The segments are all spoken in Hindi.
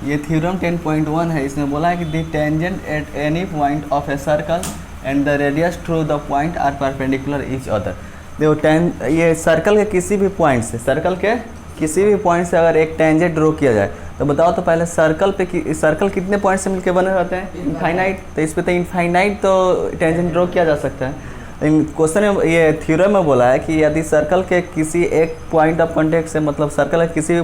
ये थ्योरम 10.1 है। इसमें बोला है कि the tangent at any point of a circle and the radius through the point are perpendicular each other. देखो ये सर्कल के किसी भी पॉइंट से अगर एक टेंजेंट ड्रॉ किया जाए तो बताओ तो पहले सर्कल कितने पॉइंट से मिलकर बने रहते हैं? इनफाइनाइट। तो इस पर तो इनफाइनाइट तो टेंजेंट ड्रॉ किया जा सकता है। क्वेश्चन में ये थ्योरम में बोला है कि यदि सर्कल के किसी एक पॉइंट ऑफ कॉन्टेक्ट से, मतलब सर्कल के किसी भी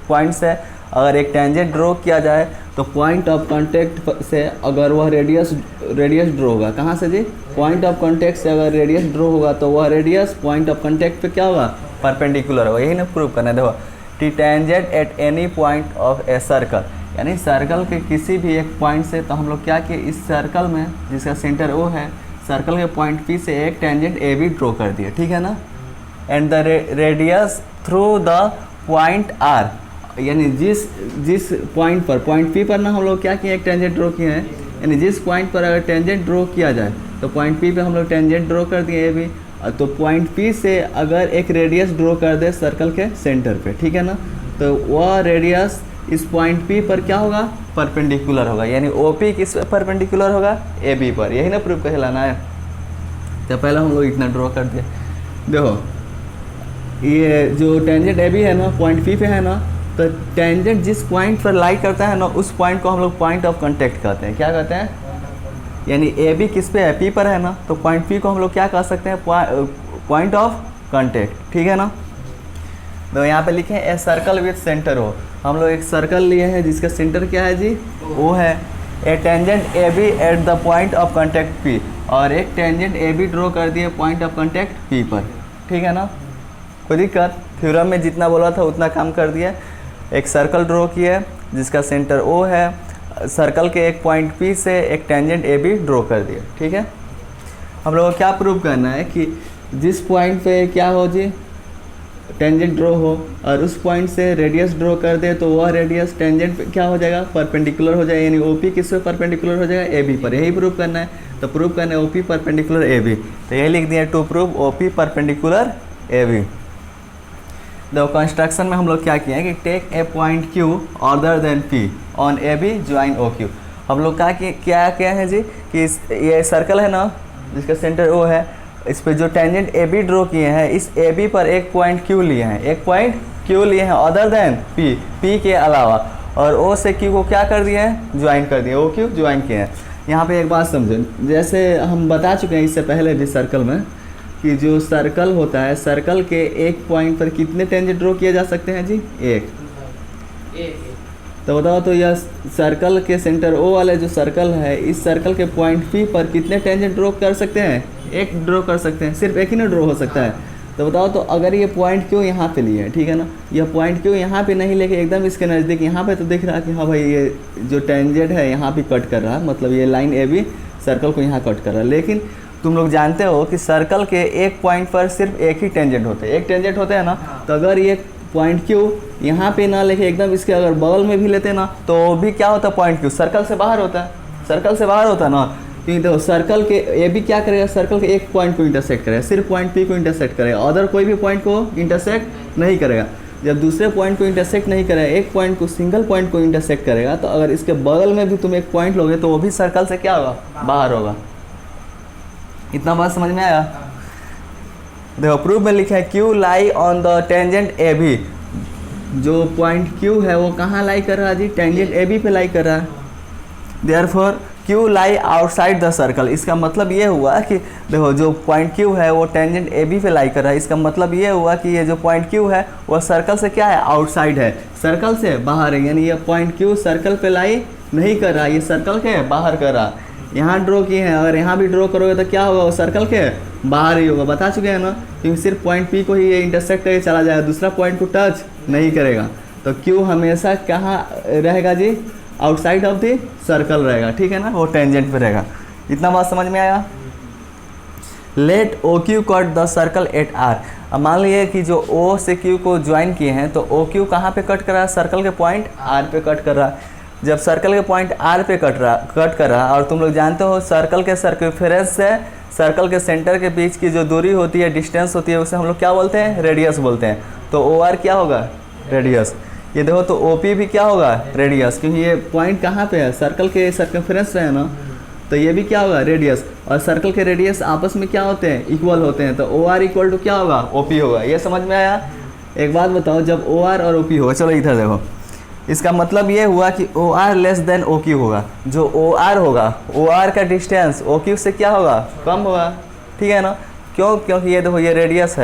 पॉइंट से अगर एक टेंजेंट ड्रॉ किया जाए तो पॉइंट ऑफ कॉन्टेक्ट से अगर वह रेडियस ड्रॉ होगा, कहाँ से जी? पॉइंट ऑफ कॉन्टेक्ट से अगर रेडियस ड्रॉ होगा तो वह रेडियस पॉइंट ऑफ कॉन्टेक्ट पे क्या होगा? परपेंडिकुलर होगा। यही ना प्रूव करना है। देखो T tangent at any point of a circle, यानी सर्कल के किसी भी एक पॉइंट से, तो हम लोग क्या किए, इस सर्कल में जिसका सेंटर ओ है, सर्कल के पॉइंट पी से एक टेंजेंट ए बी ड्रॉ कर दिया, ठीक है ना। And the radius through the point are, यानी जिस पॉइंट पर, पॉइंट पी पर ना हम लोग क्या किए, एक टेंजेंट ड्रॉ किए हैं। यानी जिस पॉइंट पर अगर टेंजेंट ड्रॉ किया जाए तो पॉइंट पी पे हम लोग टेंजेंट ड्रॉ कर दिए ए बी, तो पॉइंट पी से अगर एक रेडियस ड्रॉ कर दे सर्कल के सेंटर पे, ठीक है ना, तो वह रेडियस इस पॉइंट पी पर क्या होगा? परपेंडिकुलर होगा। यानी ओ पी किस पर परपेंडिकुलर होगा? ए बी पर। यही ना प्रूफ कहलाना है। तो पहले हम लोग इतना ड्रॉ कर दिए। देखो ये जो टेंजेंट ए बी है ना, पॉइंट पी पे है ना, तो टेंजेंट जिस पॉइंट पर लाई करता है ना, उस पॉइंट को हम लोग पॉइंट ऑफ कॉन्टेक्ट कहते हैं। क्या कहते हैं? यानी ए बी किस पे है? पी पर है ना, तो पॉइंट पी को हम लोग क्या कह सकते हैं? पॉइंट ऑफ कॉन्टेक्ट, ठीक है ना। तो यहाँ पे लिखे a circle with centre O. हम लोग एक सर्कल लिए हैं जिसका सेंटर क्या है जी? ओ है। A tangent A B at the point of contact P, और एक टेंजेंट ए बी ड्रॉ कर दिए पॉइंट ऑफ कॉन्टेक्ट पी पर, ठीक है ना। कोई दिक्कत? थ्योरम में जितना बोला था उतना काम कर दिया। एक सर्कल ड्रॉ किया जिसका सेंटर ओ है, सर्कल के एक पॉइंट पी से एक टेंजेंट ए बी ड्रॉ कर दिया, ठीक है। हम लोगों को क्या प्रूव करना है कि जिस पॉइंट पे क्या हो जी, टेंजेंट ड्रॉ हो, और उस पॉइंट से रेडियस ड्रॉ कर दे तो वह रेडियस टेंजेंट पे क्या हो जाएगा? परपेंडिकुलर हो जाएगा। यानी ओपी किस पे परपेंडिकुलर हो जाएगा? ए बी पर। यही प्रूव करना है। तो प्रूव करना है ओपी परपेंडिकुलर ए बी। तो यही लिख दिया, to prove OP perpendicular A B. देखो कंस्ट्रक्शन में हम लोग क्या किए हैं कि take a point Q other than P on A B join O Q. हम लोग क्या है जी कि ये सर्कल है ना जिसका सेंटर ओ है, इस पे जो टेंजेंट ए बी ड्रॉ किए हैं, इस ए बी पर एक पॉइंट क्यू लिए हैं, अदर देन पी के अलावा, और ओ से क्यू को क्या कर दिए हैं? ज्वाइन कर दिए, ओ क्यू ज्वाइन किए हैं। यहाँ पे एक बात समझो, जैसे हम बता चुके हैं इससे पहले भी सर्कल में कि जो सर्कल होता है, सर्कल के एक पॉइंट पर कितने टेंजेंट ड्रॉ किए जा सकते हैं जी? एक। तो बताओ तो यह सर्कल के सेंटर ओ वाले जो सर्कल है, इस सर्कल के पॉइंट पी पर कितने टेंजेंट ड्रॉ कर सकते हैं? एक ड्रॉ कर सकते हैं। सिर्फ एक ही ना ड्रॉ हो सकता है। तो बताओ तो अगर ये पॉइंट क्यों यहाँ पे लिए है, ठीक है ना, यह पॉइंट क्यों यहाँ पे नहीं लेके एकदम इसके नज़दीक यहाँ पे, तो दिख रहा है कि हाँ भाई ये जो टेंजेंट है यहाँ पे कट कर रहा है, मतलब ये लाइन ए बी सर्कल को यहाँ कट कर रहा है। लेकिन तुम लोग जानते हो कि सर्कल के एक पॉइंट पर सिर्फ एक ही टेंजेंट होते हैं, एक टेंजेंट होते हैं ना। तो अगर ये पॉइंट क्यू यहाँ पे ना लेके एकदम इसके अगर बगल में भी लेते ना, तो भी क्या होता है? पॉइंट क्यू सर्कल से बाहर होता है, ना। क्योंकि देखो सर्कल के ए भी क्या करेगा? सर्कल के एक पॉइंट को इंटरसेक्ट करेगा, सिर्फ पॉइंट पी को इंटरसेक्ट करेगा, अदर कोई भी पॉइंट को इंटरसेक्ट नहीं करेगा। जब दूसरे पॉइंट को इंटरसेक्ट नहीं करेगा, एक पॉइंट को, सिंगल पॉइंट को इंटरसेक्ट करेगा, तो अगर इसके बगल में भी तुम एक पॉइंट लोगे तो वो भी सर्कल से क्या होगा? बाहर होगा। इतना बात समझ में आया? देखो प्रूफ में लिखा है Q lie on the tangent A B. जो पॉइंट क्यू है वो कहाँ लाई कर रहा है जी? टेंजेंट ए बी पे लाई कर रहा है। Therefore Q lie outside the circle. इसका मतलब ये हुआ कि देखो जो पॉइंट क्यू है वो टेंजेंट ए बी पे लाई कर रहा है। इसका मतलब ये हुआ कि ये जो पॉइंट क्यू है वो सर्कल से क्या है? आउटसाइड है, सर्कल से बाहर है। यानी ये पॉइंट क्यू सर्कल पे लाई नहीं कर रहा, ये सर्कल के बाहर कर रहा। यहाँ ड्रॉ किए हैं, अगर यहाँ भी ड्रॉ करोगे तो क्या होगा? वो सर्कल के बाहर ही होगा। बता चुके हैं ना, क्योंकि सिर्फ पॉइंट पी को ही ये इंटरसेक्ट करके चला जाएगा, दूसरा पॉइंट को टच नहीं करेगा। तो क्यू हमेशा कहाँ रहेगा जी? आउटसाइड ऑफ द सर्कल रहेगा, ठीक है ना, वो टेंजेंट पे रहेगा। इतना बात समझ में आया? Let O Q cut the circle at R. अब मान लीजिए कि जो ओ से क्यू को ज्वाइन किए हैं, तो ओ क्यू कहाँ पे कट कर रहा है? सर्कल के पॉइंट आर पे कट कर रहा है। जब सर्कल के पॉइंट आर पे कट कर रहा है, और तुम लोग जानते हो सर्कल के सर्कमफेरेंस से सर्कल के सेंटर के बीच की जो दूरी होती है, डिस्टेंस होती है, उसे हम लोग क्या बोलते हैं? रेडियस बोलते हैं। तो ओ आर क्या होगा? रेडियस। ये देखो तो OP भी क्या होगा, रेडियस, क्योंकि ये पॉइंट कहाँ पे है, सर्कल के सर्कमफेरेंस पे है ना, तो ये भी क्या होगा, रेडियस। और सर्कल के रेडियस आपस में क्या होते हैं, इक्वल होते हैं, तो OR इक्वल टू क्या होगा, OP होगा। ये समझ में आया। एक बात बताओ, जब OR और OP होगा, चलो इधर देखो, इसका मतलब ये हुआ कि OR लेस देन OQ होगा। जो OR होगा, OR का डिस्टेंस OQ से क्या होगा, कम होगा, ठीक है ना। क्यों, क्योंकि ये देखो ये रेडियस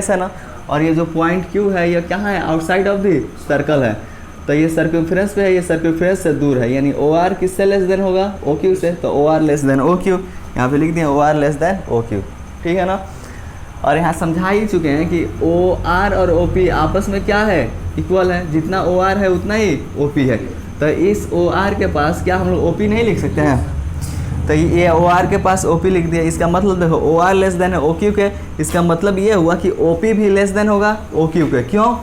है ना, और ये जो पॉइंट Q है ये कहाँ है, आउटसाइड ऑफ द सर्कल है, तो ये सर्कमफेरेंस पे है, ये सर्कमफेरेंस से दूर है, यानी OR किससे लेस देन होगा, OQ से, तो OR लेस देन OQ, यहाँ पे लिख दिए OR लेस देन OQ, ठीक है ना। और यहाँ समझा ही चुके हैं कि OR और OP आपस में क्या है, इक्वल है, जितना OR है उतना ही OP है। तो इस OR के पास क्या हम लोग OP नहीं लिख सकते हैं, तो ये OR के पास OP लिख दिया। इसका मतलब देखो OR लेस देन है OQ के, इसका मतलब ये हुआ कि OP भी लेस देन होगा OQ के। क्यों,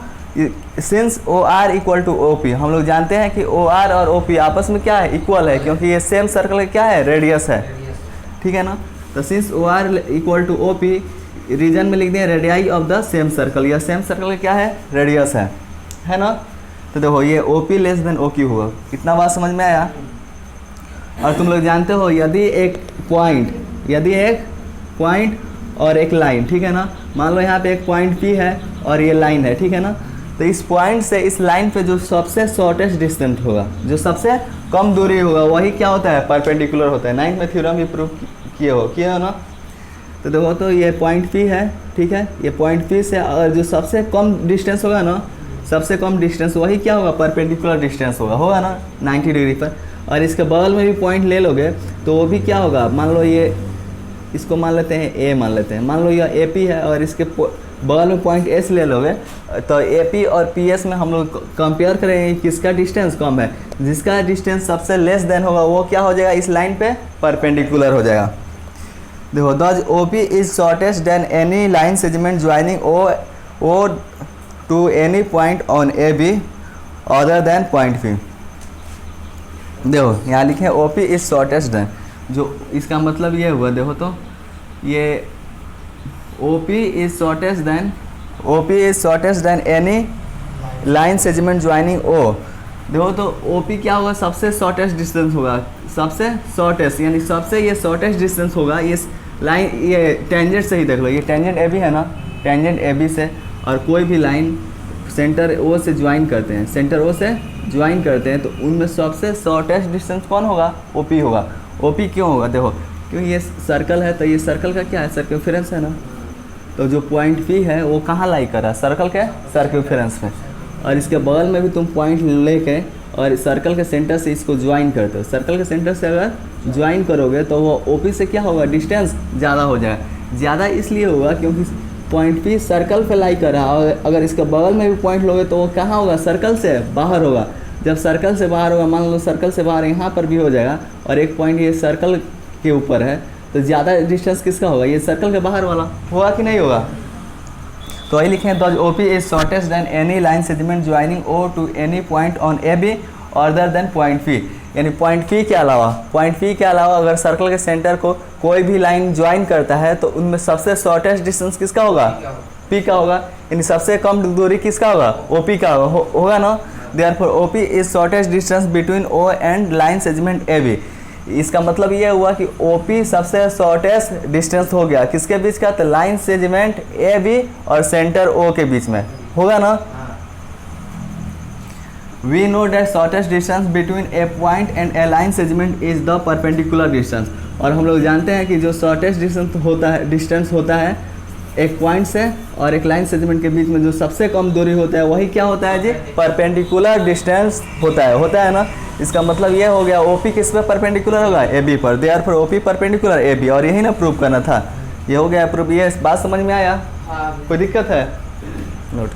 since OR equal to OP, हम लोग जानते हैं कि OR और OP आपस में क्या है, इक्वल है, क्योंकि ये सेम सर्कल का क्या है, रेडियस है, ठीक है ना। तो since OR equal to OP, reason में लिख दिया radii of the same circle, या सेम सर्कल का क्या है, रेडियस है ना। तो देखो ये OP लेस देन OQ होगा। कितना बात समझ में आया। और तुम लोग जानते हो यदि एक पॉइंट और एक लाइन, ठीक है ना, मान लो यहाँ पे एक पॉइंट P है और ये लाइन है, ठीक है ना, तो इस पॉइंट से इस लाइन पे जो सबसे शॉर्टेस्ट डिस्टेंस होगा, जो सबसे कम दूरी होगा, वही क्या होता है, परपेंडिकुलर होता है। 9th में थ्योरम भी प्रूव किए हो ना। तो देखो तो ये पॉइंट P है, ठीक है, ये पॉइंट P से और जो सबसे कम डिस्टेंस होगा ना, सबसे कम डिस्टेंस वही क्या होगा, परपेंडिकुलर डिस्टेंस होगा ना 90 डिग्री पर। और इसके बगल में भी पॉइंट ले लोगे तो वो भी क्या होगा, मान लो ये, इसको मान लेते हैं A मान लेते हैं, मान लो यह AP है और इसके बगल में पॉइंट S ले लोगे, तो AP और PS में हम लोग कंपेयर करेंगे किसका डिस्टेंस कम है। जिसका डिस्टेंस सबसे लेस देन होगा वो क्या हो जाएगा, इस लाइन पे परपेंडिकुलर हो जाएगा। देखो thus OP is shortest than any line segment joining O to any point on AB other than point P। देखो यहाँ लिखे OP इज शॉर्टेस्ट देन, जो इसका मतलब ये हुआ, देखो तो ये OP is shortest than any line segment joining O। देखो तो OP क्या होगा, सबसे शॉर्टेस्ट डिस्टेंस होगा, सबसे शॉर्टेस्ट, यानी सबसे ये शॉर्टेस्ट डिस्टेंस होगा इस लाइन, ये टेंजेंट से ही देख लो, ये टेंजेंट AB है ना, टेंजेंट AB से और कोई भी लाइन सेंटर O से ज्वाइन करते हैं, तो उनमें सबसे शॉर्टेस्ट डिस्टेंस कौन होगा, OP होगा। OP क्यों होगा, देखो क्योंकि ये सर्कल है, तो ये सर्कल का क्या है, सर्कमफेरेंस है ना, तो जो पॉइंट P है वो कहाँ लाई कर रहा है, सर्कल के सर्कमफेरेंस में, और इसके बगल में भी तुम पॉइंट लेके और सर्कल के सेंटर से इसको ज्वाइन करते हो। सर्कल के सेंटर से अगर ज्वाइन करोगे तो वो OP से क्या होगा, डिस्टेंस ज़्यादा हो जाएगा। ज़्यादा इसलिए होगा क्योंकि पॉइंट P सर्कल पे लाई कर रहा है, और अगर इसके बगल में भी पॉइंट लोगे तो वो कहाँ होगा, सर्कल से बाहर होगा। जब सर्कल से बाहर होगा, मान लो सर्कल से बाहर यहाँ पर भी हो जाएगा, और एक पॉइंट ये सर्कल के ऊपर है, तो ज़्यादा डिस्टेंस किसका होगा, ये सर्कल के बाहर वाला होगा कि नहीं होगा। तो वही लिखे हैं, thus OP is shortest than any line segment joining O to any point on AB other than point P। यानी पॉइंट P के अलावा अगर सर्कल के सेंटर को कोई भी लाइन ज्वाइन करता है तो उनमें सबसे शॉर्टेस्ट डिस्टेंस किसका होगा, P का होगा, यानी सबसे कम दूरी किसका होगा, OP का होगा ना। Therefore OP is shortest distance between O and line segment AB। इसका मतलब ये हुआ कि OP सबसे शॉर्टेस्ट डिस्टेंस हो गया किसके बीच का, तो लाइन सेगमेंट AB और सेंटर O के बीच में होगा ना। We know that shortest distance between a point and a line segment is the perpendicular distance। और हम लोग जानते हैं कि जो शॉर्टेस्ट डिस्टेंस होता है एक पॉइंट से और एक लाइन सेगमेंट के बीच में जो सबसे कम दूरी होता है वही क्या होता है जी, परपेंडिकुलर डिस्टेंस होता है ना। इसका मतलब ये हो गया OP किस पे परपेंडिकुलर होगा, AB पर, देयरफॉर OP परपेंडिकुलर AB, और यही ना प्रूव करना था, ये हो गया प्रूव। ये बात समझ में आया, कोई दिक्कत है, नोट।